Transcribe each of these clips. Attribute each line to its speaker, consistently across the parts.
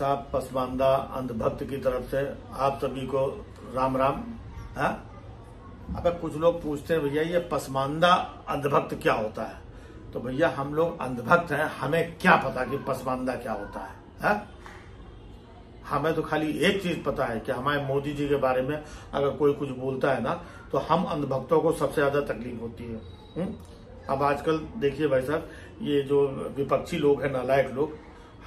Speaker 1: साहब पसमानदा अंधभक्त की तरफ से आप सभी को राम राम। है अब कुछ लोग पूछते हैं भैया ये पसमानदा अंधभक्त क्या होता है, तो भैया हम लोग अंधभक्त हैं, हमें क्या पता कि पसमानदा क्या होता है? हमें तो खाली एक चीज पता है कि हमारे मोदी जी के बारे में अगर कोई कुछ बोलता है ना तो हम अंधभक्तों को सबसे ज्यादा तकलीफ होती है। अब आजकल देखिए भाई साहब, ये जो विपक्षी लोग हैं, नालायक लोग,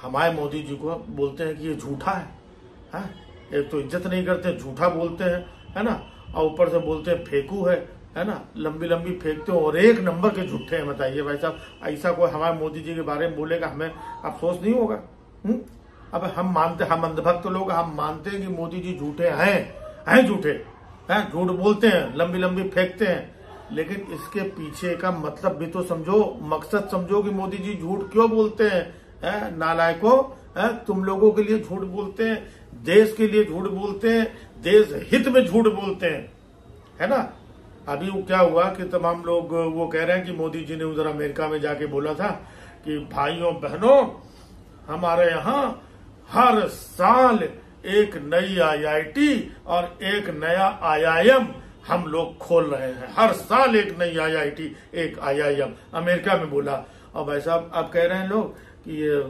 Speaker 1: हमारे मोदी जी को बोलते हैं कि ये झूठा है। एक तो इज्जत नहीं करते, झूठा बोलते हैं, है ना, और ऊपर से बोलते हैं फेंकू है ना, लंबी लंबी फेंकते हो और एक नंबर के झूठे हैं। बताइए भाई साहब, ऐसा कोई हमारे मोदी जी के बारे में बोलेगा, हमें अफसोस नहीं होगा? अब हम मानते, हम अंधभक्त लोग, हम मानते हैं कि मोदी जी झूठे हैं झूठे हैं, झूठ बोलते हैं, लंबी लंबी फेंकते हैं, लेकिन इसके पीछे का मतलब भी तो समझो, मकसद समझो कि मोदी जी झूठ क्यों बोलते हैं। नालायकों, तुम लोगों के लिए झूठ बोलते हैं, देश के लिए झूठ बोलते हैं, देश हित में झूठ बोलते हैं, है ना। अभी वो क्या हुआ कि तमाम लोग वो कह रहे हैं कि मोदी जी ने उधर अमेरिका में जाके बोला था कि भाइयों बहनों, हमारे यहाँ हर साल एक नई आईआईटी और एक नया आईआईएम हम लोग खोल रहे हैं, हर साल एक नई आईआईटी, एक आईआईएम, अमेरिका में बोला। और भाई साहब अब कह रहे हैं लोग कि ये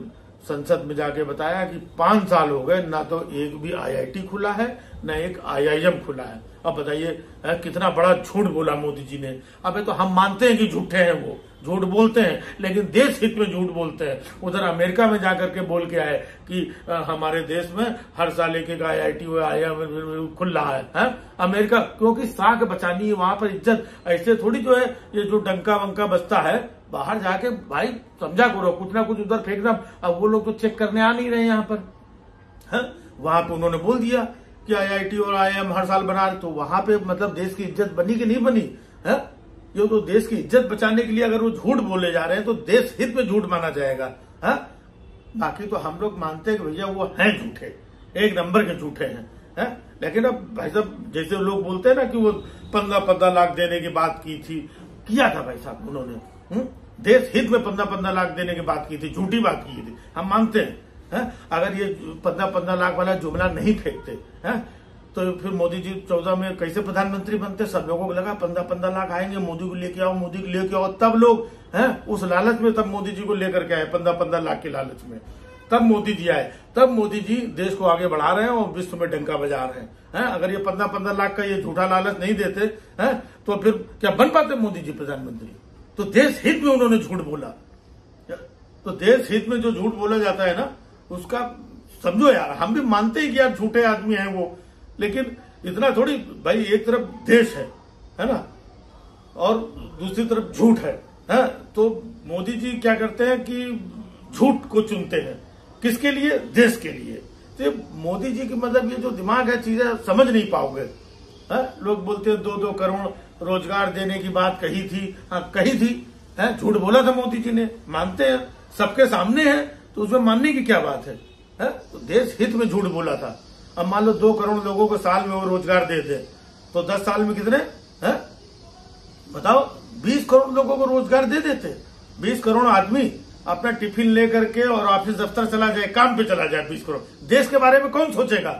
Speaker 1: संसद में जाके बताया कि 5 साल हो गए, ना तो एक भी आईआईटी खुला है, ना एक आईआईएम खुला है। अब बताइए कितना बड़ा झूठ बोला मोदी जी ने। अबे तो हम मानते हैं कि झूठे हैं, वो झूठ बोलते हैं, लेकिन देश हित में झूठ बोलते हैं। उधर अमेरिका में जाकर के बोल के आए कि हमारे देश में हर साल एक आईआईटी आईआईएम खुल रहा है। अमेरिका, क्योंकि साख बचानी है, वहां पर इज्जत ऐसे थोड़ी जो है ये जो डंका वंका बजता है, बाहर जाके भाई समझा करो, कुछ ना कुछ उधर फेंकना। अब वो लोग तो चेक करने आ नहीं रहे यहाँ पर। वहां पे उन्होंने बोल दिया कि आईआईटी और आईआईएम हर साल बना रहे, तो वहां पे मतलब देश की इज्जत बनी कि नहीं बनी? है ये तो देश की इज्जत बचाने के लिए अगर वो झूठ बोले जा रहे हैं तो देश हित में झूठ माना जाएगा। बाकी तो हम लोग मानते हैं कि भैया वो हैं झूठे, एक नंबर के झूठे हैं। लेकिन अब भाई साहब जैसे लोग बोलते हैं ना कि वो 15 लाख देने की बात की थी, किया था भाई साहब उन्होंने, देश हित में 15 लाख देने की बात की थी, झूठी बात की थी, हम मानते हैं। अगर ये 15 लाख वाला जुमला नहीं फेंकते तो फिर मोदी जी 14 में कैसे प्रधानमंत्री बनते? सब लोगों को लगा 15 लाख आएंगे, मोदी को लेके आओ, मोदी को लेके आओ, तब लोग उस लालच में तब मोदी जी को लेकर के आए, 15 लाख के लालच में तब मोदी जी आए, तब मोदी जी देश को आगे बढ़ा रहे हैं और विश्व में डंका बजा रहे हैं। अगर ये 15 लाख का ये झूठा लालच नहीं देते तो फिर क्या बन पाते मोदी जी प्रधानमंत्री? तो देश हित में उन्होंने झूठ बोला। तो देश हित में जो झूठ बोला जाता है ना, उसका समझो यार, हम भी मानते हैं कि यार झूठे आदमी हैं वो, लेकिन इतना थोड़ी भाई। एक तरफ देश है ना, और दूसरी तरफ झूठ है। तो मोदी जी क्या करते हैं कि झूठ को चुनते हैं, किसके लिए? देश के लिए। तो मोदी जी की मतलब ये जो दिमाग है, चीजें समझ नहीं पाओगे। लोग बोलते हैं 2-2 करोड़ रोजगार देने की बात कही थी, कही थी, झूठ बोला था मोदी जी ने, मानते हैं, सबके सामने है, तो उसमें मानने की क्या बात है? तो देश हित में झूठ बोला था। अब मान लो 2 करोड़ लोगों को साल में वो रोजगार दे दे, तो 10 साल में कितने बताओ? 20 करोड़ लोगों को रोजगार दे देते। 20 करोड़ आदमी अपना टिफिन लेकर के और ऑफिस दफ्तर चला जाए, काम पे चला जाए, 20 करोड़। देश के बारे में कौन सोचेगा?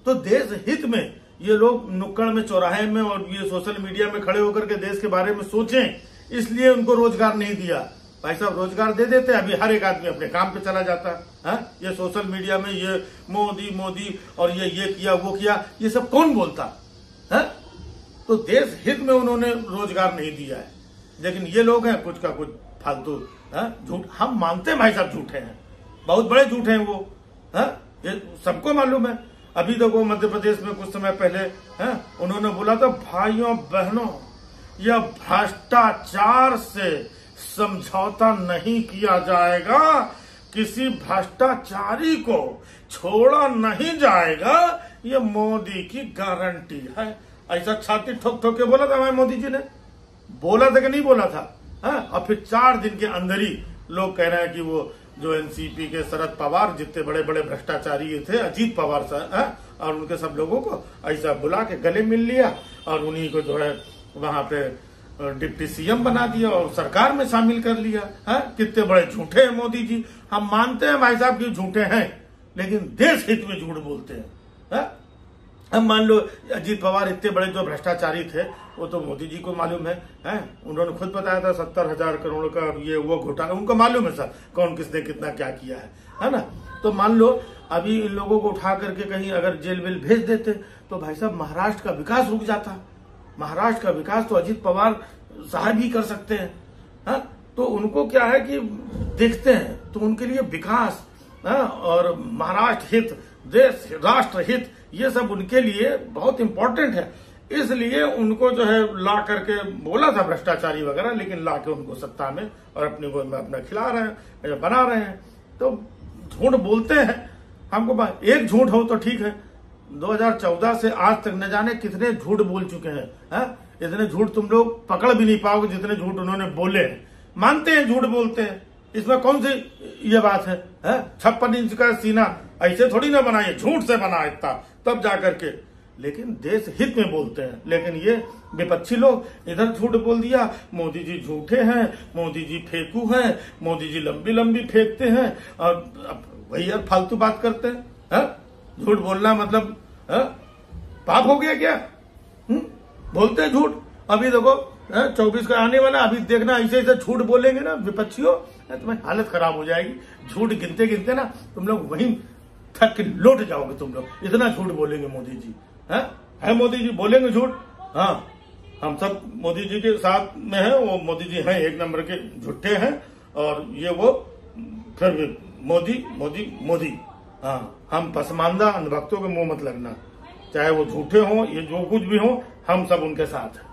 Speaker 1: तो देश हित में ये लोग नुक्कड़ में, चौराहे में और ये सोशल मीडिया में खड़े होकर के देश के बारे में सोचें, इसलिए उनको रोजगार नहीं दिया। भाई साहब रोजगार दे देते, अभी हर एक आदमी अपने काम पे चला जाता है। ये सोशल मीडिया में ये मोदी और ये किया वो किया, ये सब कौन बोलता है? तो देश हित में उन्होंने रोजगार नहीं दिया है, लेकिन ये लोग हैं कुछ का कुछ फालतू झूठ। हम मानते हैं भाई साहब झूठे हैं, बहुत बड़े झूठे हैं वो, ये सबको मालूम है। अभी देखो मध्य प्रदेश में कुछ समय पहले उन्होंने बोला था, भाइयों बहनों, यह भ्रष्टाचार से समझौता नहीं किया जाएगा, किसी भ्रष्टाचारी को छोड़ा नहीं जाएगा, ये मोदी की गारंटी है। ऐसा छाती ठोक ठोक के बोला था हमारे मोदी जी ने, बोला था कि नहीं बोला था? और फिर 4 दिन के अंदर ही लोग कह रहे हैं कि वो जो एनसीपी के शरद पवार, जितने बड़े बड़े भ्रष्टाचारी थे, अजीत पवार सर, और उनके सब लोगों को ऐसा बुला के गले मिल लिया और उन्हीं को जो है वहां पे डिप्टी सीएम बना दिया और सरकार में शामिल कर लिया है। कितने बड़े झूठे हैं मोदी जी। हम मानते हैं भाई साहब कि झूठे हैं, लेकिन देश हित में झूठ बोलते हैं। हम मान लो अजीत पवार इतने बड़े जो भ्रष्टाचारी थे, वो तो मोदी जी को मालूम है। उन्होंने खुद बताया था 70,000 करोड़ का ये वो घोटाला, उनको मालूम है सर कौन किसने कितना क्या किया है ना। तो मान लो अभी इन लोगों को उठा करके कहीं अगर जेल वेल भेज देते तो भाई साहब महाराष्ट्र का विकास रुक जाता। महाराष्ट्र का विकास तो अजीत पवार साहब ही कर सकते हैं। तो उनको क्या है कि देखते हैं तो उनके लिए विकास और महाराष्ट्र हित, देश राष्ट्र हित, ये सब उनके लिए बहुत इंपॉर्टेंट है। इसलिए उनको जो है ला करके बोला था भ्रष्टाचारी वगैरह, लेकिन ला के उनको सत्ता में और अपने को अपना खिला रहे हैं, बना रहे हैं। तो झूठ बोलते हैं। हमको एक झूठ हो तो ठीक है, 2014 से आज तक न जाने कितने झूठ बोल चुके हैं। इतने झूठ तुम लोग पकड़ भी नहीं पाओगे जितने झूठ उन्होंने बोले हैं। मानते हैं झूठ बोलते हैं, इसमें कौन सी ये बात है? 56 इंच का सीना ऐसे थोड़ी ना बनाइए, झूठ से बना इतना तब जाकर के। लेकिन देश हित में बोलते हैं। लेकिन ये विपक्षी लोग इधर झूठ बोल दिया, मोदी जी झूठे हैं, मोदी जी फेंकू हैं, मोदी जी लंबी लंबी फेंकते हैं, और वही यार फालतू बात करते हैं। झूठ बोलना मतलब पाप हो गया क्या? बोलते हैं झूठ। अभी देखो 24 का आने वाला, अभी देखना ऐसे ऐसे झूठ बोलेंगे ना विपक्षियों, तुम्हारी हालत खराब हो जाएगी। झूठ गिनते गिनते ना तुम लोग वहीं थक के लौट जाओगे। तुम लोग इतना झूठ बोलेंगे मोदी जी। है मोदी जी बोलेंगे झूठ। हम सब मोदी जी के साथ में हैं। वो मोदी जी हैं एक नंबर के झूठे हैं, और ये वो फिर भी मोदी मोदी मोदी। हम पसमानदा अंधभक्तों के मुंह मत लगना, चाहे वो झूठे हों, ये जो कुछ भी हो, हम सब उनके साथ हैं।